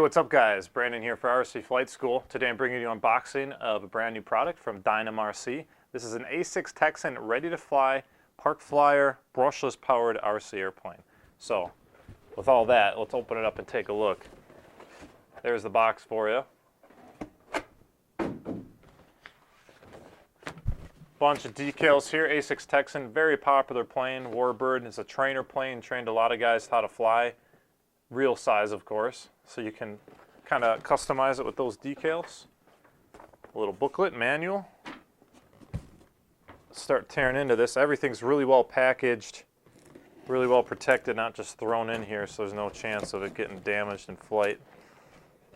what's up guys? Brandon here for RC Flight School. Today I'm bringing you an unboxing of a brand new product from Dynam RC. This is an A-6 Texan ready to fly, park flyer, brushless powered RC airplane. So with all that, let's open it up and take a look. There's the box for you. Bunch of decals here. A-6 Texan, very popular plane. Warbird is a trainer plane, trained a lot of guys how to fly. Real size, of course, so you can kind of customize it with those decals. A little booklet, manual. Start tearing into this. Everything's really well packaged, really well protected, not just thrown in here, so there's no chance of it getting damaged in flight.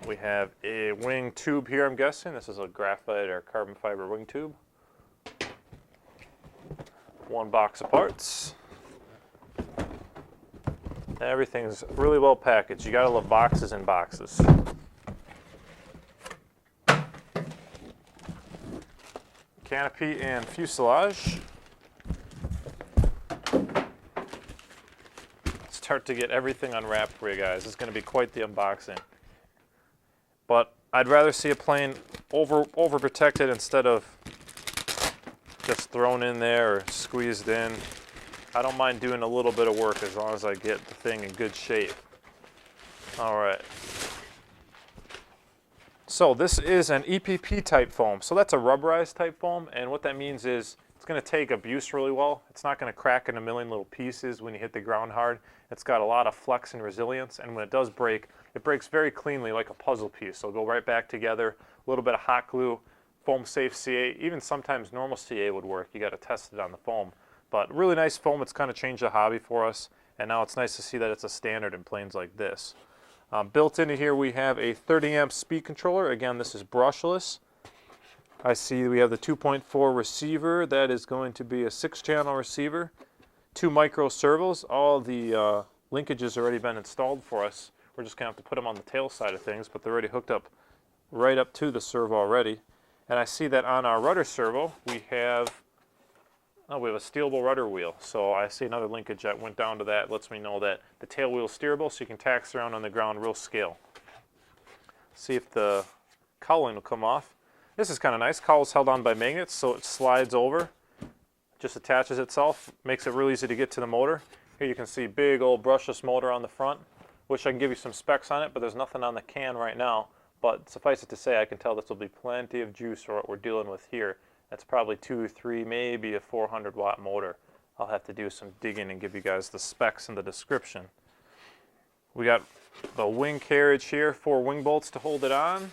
We have a wing tube here, I'm guessing. This is a graphite or carbon fiber wing tube. One box of parts. Everything's really well packaged. You gotta love boxes and boxes. Canopy and fuselage. Start to get everything unwrapped for you guys. It's gonna be quite the unboxing. But I'd rather see a plane over protected instead of just thrown in there or squeezed in. I don't mind doing a little bit of work as long as I get the thing in good shape. All right. So this is an EPP type foam. So that's a rubberized type foam, and what that means is it's going to take abuse really well. It's not going to crack in a million little pieces when you hit the ground hard. It's got a lot of flex and resilience, and when it does break, it breaks very cleanly like a puzzle piece. So it'll go right back together. A little bit of hot glue, foam safe CA, even sometimes normal CA would work. You got to test it on the foam. But really nice foam. It's kind of changed the hobby for us, and now it's nice to see that it's a standard in planes like this. Built into here we have a 30 amp speed controller. Again, this is brushless. I see we have the 2.4 receiver. That is going to be a 6-channel receiver. 2 micro servos. All the linkages already been installed for us. We're just going to have to put them on the tail side of things, but they're already hooked up right up to the servo already. And I see that on our rudder servo we have a steerable rudder wheel. So I see another linkage that went down to that. Lets me know that the tail wheel is steerable, so you can tax around on the ground real scale. See if the cowling will come off. This is kind of nice. Cowl is held on by magnets, so it slides over, just attaches itself, makes it real easy to get to the motor. Here you can see big old brushless motor on the front. Wish I can give you some specs on it, but there's nothing on the can right now. But suffice it to say, I can tell this will be plenty of juice for what we're dealing with here. That's probably 2, 3, maybe a 400 watt motor. I'll have to do some digging and give you guys the specs in the description. We got the wing carriage here, 4 wing bolts to hold it on.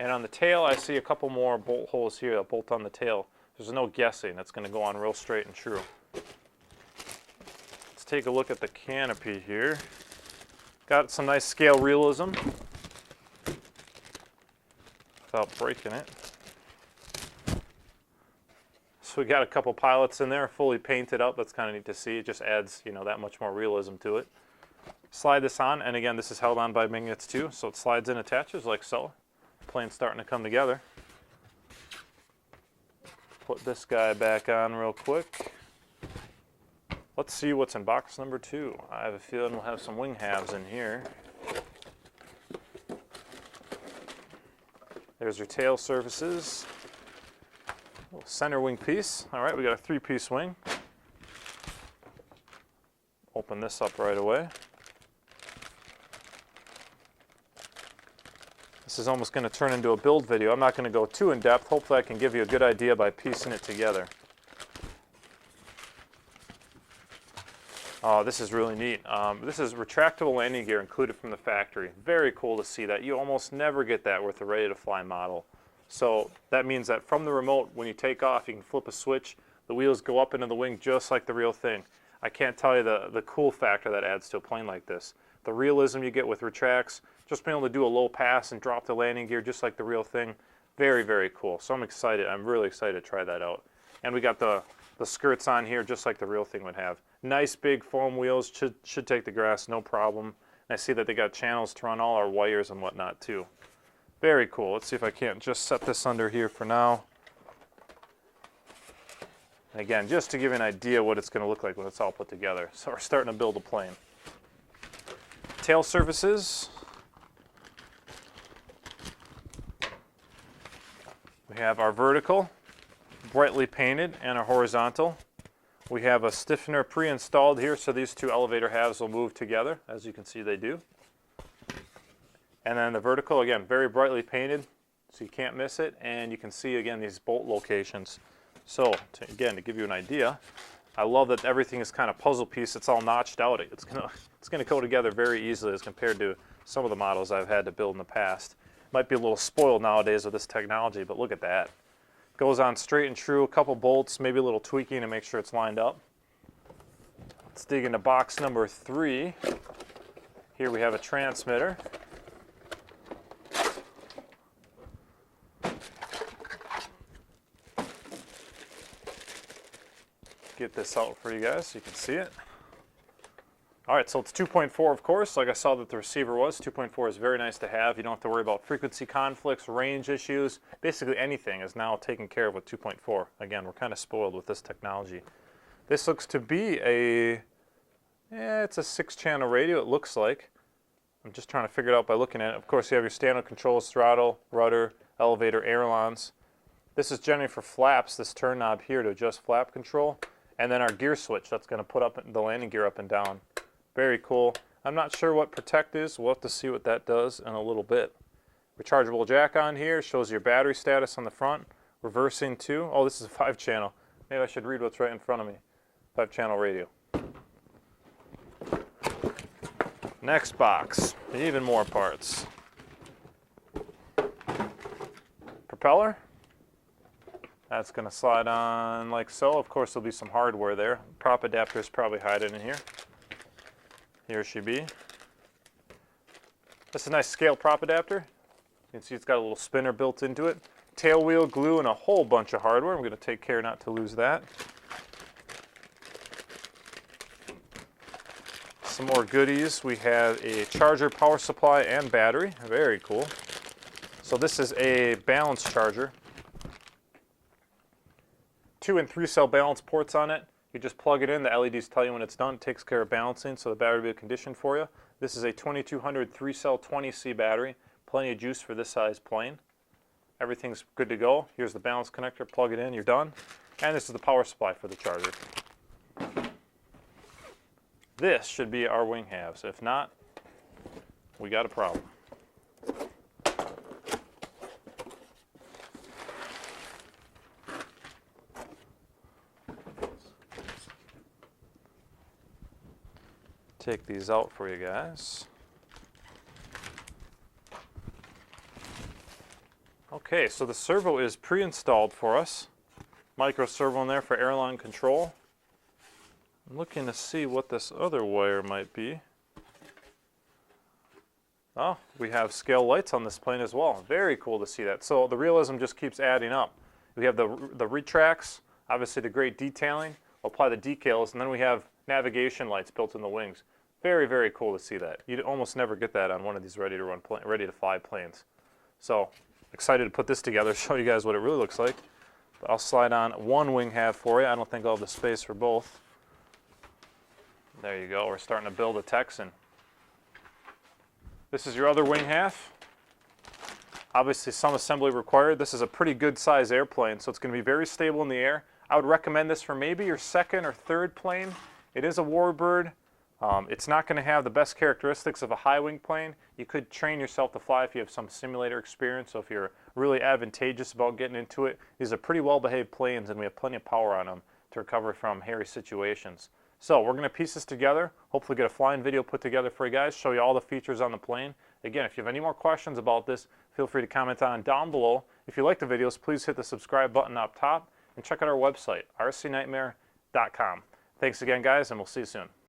And on the tail, I see a couple more bolt holes here that bolt on the tail. There's no guessing. It's going to go on real straight and true. Let's take a look at the canopy here. Got some nice scale realism without breaking it. So we got a couple pilots in there, fully painted up. That's kind of neat to see. It just adds, that much more realism to it. Slide this on, and again, this is held on by magnets too, so it slides in, attaches like so. Plane's starting to come together. Put this guy back on real quick. Let's see what's in box number 2. I have a feeling we'll have some wing halves in here. There's your tail surfaces. Center wing piece. All right, we got a 3-piece wing. Open this up right away. This is almost going to turn into a build video. I'm not going to go too in depth. Hopefully I can give you a good idea by piecing it together. Oh, this is really neat. This is retractable landing gear included from the factory. Very cool to see that. You almost never get that with a ready-to-fly model. So that means that from the remote, when you take off, you can flip a switch. The wheels go up into the wing just like the real thing. I can't tell you the cool factor that adds to a plane like this. The realism you get with retracts, just being able to do a low pass and drop the landing gear just like the real thing. Very, very cool. So I'm excited. I'm really excited to try that out. And we got the skirts on here just like the real thing would have. Nice big foam wheels. Should take the grass, no problem. And I see that they got channels to run all our wires and whatnot too. Very cool. Let's see if I can't just set this under here for now. Again, just to give you an idea what it's going to look like when it's all put together. So we're starting to build a plane. Tail surfaces. We have our vertical, brightly painted, and our horizontal. We have a stiffener pre-installed here, so these two elevator halves will move together. As you can see, they do. And then the vertical, again, very brightly painted, so you can't miss it. And you can see, again, these bolt locations. So, again, to give you an idea, I love that everything is kind of puzzle piece. It's all notched out. It's gonna go together very easily as compared to some of the models I've had to build in the past. Might be a little spoiled nowadays with this technology, but look at that. Goes on straight and true, a couple bolts, maybe a little tweaking to make sure it's lined up. Let's dig into box number 3. Here we have a transmitter. Get this out for you guys so you can see it. All right, so it's 2.4, of course, like I saw that the receiver was. 2.4 is very nice to have. You don't have to worry about frequency conflicts, range issues. Basically anything is now taken care of with 2.4. Again, we're kind of spoiled with this technology. This looks to be it's a 6-channel radio, it looks like. I'm just trying to figure it out by looking at it. Of course, you have your standard controls, throttle, rudder, elevator, ailerons. This is generally for flaps, this turn knob here to adjust flap control. And then our gear switch, that's going to put up the landing gear up and down. Very cool. I'm not sure what protect is. We'll have to see what that does in a little bit. Rechargeable jack on here. Shows your battery status on the front. Reversing too. Oh, this is a 5-channel. Maybe I should read what's right in front of me. 5-channel radio. Next box. Even more parts. Propeller. That's going to slide on like so. Of course, there'll be some hardware there. Prop adapter is probably hiding in here. Here she be. This is a nice scale prop adapter. You can see it's got a little spinner built into it. Tail wheel, glue, and a whole bunch of hardware. I'm going to take care not to lose that. Some more goodies. We have a charger, power supply, and battery. Very cool. So this is a balance charger. 2 and 3 cell balance ports on it. You just plug it in, the LEDs tell you when it's done. It takes care of balancing, so the battery will be conditioned for you. This is a 2200 3-cell 20C battery. Plenty of juice for this size plane. Everything's good to go. Here's the balance connector, plug it in, you're done. And this is the power supply for the charger. This should be our wing halves. If not, we got a problem. Take these out for you guys. Okay, so the servo is pre-installed for us. Micro servo in there for airline control. I'm looking to see what this other wire might be. Oh, we have scale lights on this plane as well. Very cool to see that. So the realism just keeps adding up. We have the retracts, obviously the great detailing. Apply the decals, and then we have navigation lights built in the wings. Very, very cool to see that. You'd almost never get that on one of these ready to fly planes. So excited to put this together, show you guys what it really looks like. But I'll slide on one wing half for you. I don't think I'll have the space for both. There you go. We're starting to build a Texan. This is your other wing half. Obviously some assembly required. This is a pretty good size airplane, so it's going to be very stable in the air. I would recommend this for maybe your 2nd or 3rd plane. It is a warbird. It's not going to have the best characteristics of a high wing plane. You could train yourself to fly if you have some simulator experience, so if you're really advantageous about getting into it. These are pretty well behaved planes and we have plenty of power on them to recover from hairy situations. So we're going to piece this together, hopefully get a flying video put together for you guys, show you all the features on the plane. Again, if you have any more questions about this, feel free to comment on down below. If you like the videos, please hit the subscribe button up top and check out our website, rcnightmare.com. Thanks again, guys, and we'll see you soon.